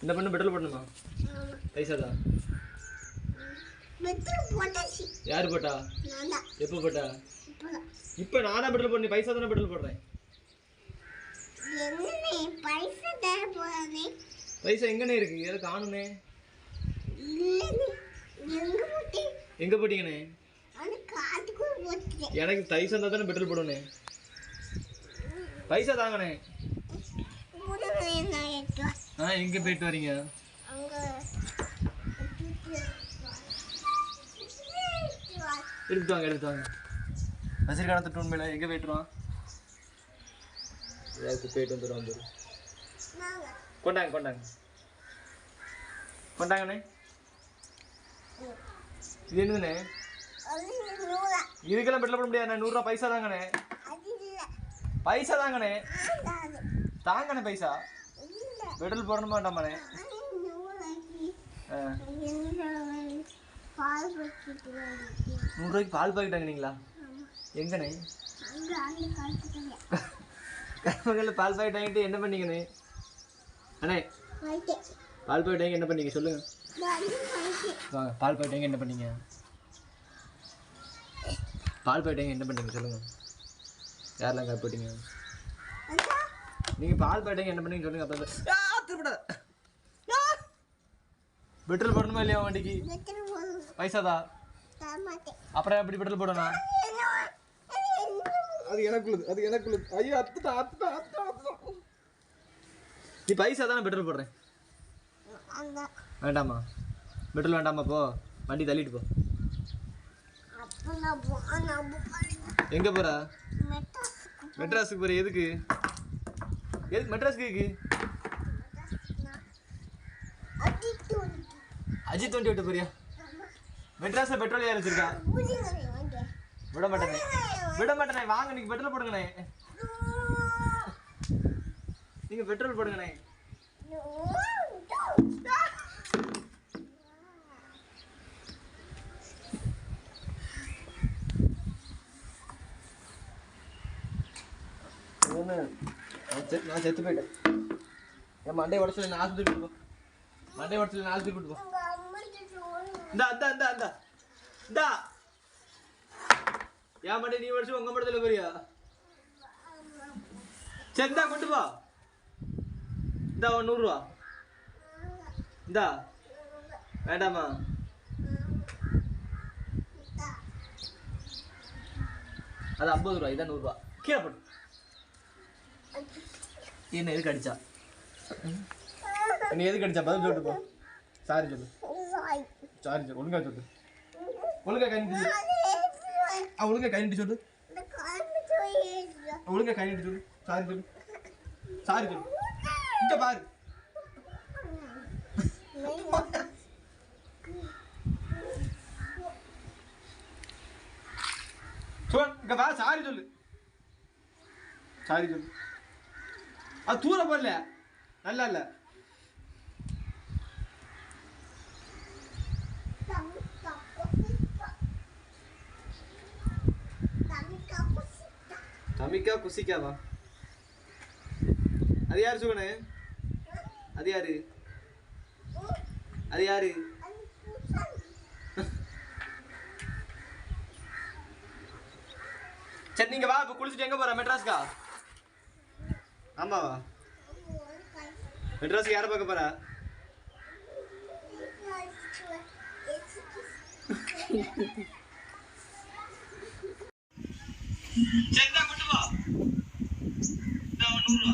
என்ன பண்ணு பெட்ரோல் போடணுமா? பைசா தான். யாரு போட்டா? எப்போ போட்டா? இப்போ நானா பெட்ரோல் போடுறேன். பைசா தானே பெட்ரோல் போடுறேன். பைசா எங்கண்ணே இருக்கு? எதை காணுமே? எங்க போட்டீங்கண்ணே? எனக்கு பைசா இருந்தா தானே பெட்ரோல் போடணும். பைசா தாங்கண்ணே. எங்க போயிட்டு வரீங்க? எடுத்துட்டு வாங்க எடுத்துட்டு வாங்க. வச்சிருக்கான உண்மையில எங்க போயிட்டுருவான்? போயிட்டு வந்துடும். கொண்டாங்க கொண்டாங்க கொண்டாங்கண்ணே. இது என்னதுண்ணே? இதுக்கெல்லாம் பெட்ரோல் போட முடியாது. 100 ரூபா பைசா தாங்கண்ணே. பைசா தாங்கண்ணே. தாங்கண்ணே பைசா. பெட்ரோல் போடணும் மாட்டாமாண்ணே. 100 ரூபாய்க்கு பால் பாக்கெட் வாங்கினீங்களா? எங்கண்ணே? கருமகளில் பால் பாக்கெட் வாங்கிட்டு என்ன பண்ணீங்கண்ணே? அண்ணே பால் பாக்கெட் வாங்கி என்ன பண்ணீங்க சொல்லுங்க. பால் பாக்கெட் வாங்கி என்ன பண்ணீங்க? பால் பாக்கெட் வாங்கி என்ன பண்ணீங்க சொல்லுங்க. யாரெல்லாம் கார் போட்டீங்க? நீங்கள் பால் பாக்கெட் வாங்கி என்ன பண்ணீங்க சொல்லுங்க. அப்போ பெட்ரோல் போடணுமா இல்லையா வண்டிக்கு? பைசாதா. அப்புறம் எப்படி பெட்ரோல் போடணும்? அது எனக்குள்ளது. ஐயோ அத்துட்டா. நீ பைசா தானே பெட்ரோல் போடுறேன். வேண்டாமா? பெட்ரோல் வேண்டாமா? போ வண்டி தள்ளிட்டு போ. எங்க போற? மெட்ராஸுக்கு போற. எதுக்கு மெட்ராஸுக்கு? அஜித் வண்டி விட்டு போறியா? மெட்ராஸ்ல பெட்ரோல் ஏன் வச்சிருக்கா? விட மாட்டேனே. வாங்க நீங்க பெட்ரோல் போடுங்கண்ணே. நீங்க பெட்ரோல் போடுங்கண்ணே. நான் செத்து போயிட்டேன். என் மண்டை உடச்சல நான் ஆஸ்பத்திரி கூட்டு போ. இந்தா என் மண்டை நீ உடச்சு உங்க மண்டத்துல போறியா? செந்தா கொண்டு போ. இந்தா 100 ரூபா. இந்தா வேண்டாமா? அது 50 ரூபா. இதான் 100 ரூபா. கீழே போட்டு என்ன எதுக்கு அடிச்சா? நீ எதுக்கு அடிச்சா? பதில் சொல்லிட்டு போ. சாரி சொல்லு. ஒழுங்கா சொல்லு. ஒழுங்கா கை நீட்டு சொல்லு. ஒழுங்கா கை நீட்டு சொல்லு. சாரி சொல்லு. இங்க பாரு. இங்க பாரு. சாரி சொல்லு. அது தூர போடல. நல்லா இல்ல. தமிக்கா குசிக்காவா? அது யாரு சுகனே? அது யாரு? சரி நீங்க வா. இப்ப குளிச்சுட்டு எங்க போற? மெட்ராஸ்கா? ஆமாவா? மெட்ராஸ்க்கு யாரை பார்க்க போற? கொண்டு வா. 100 ரூபா.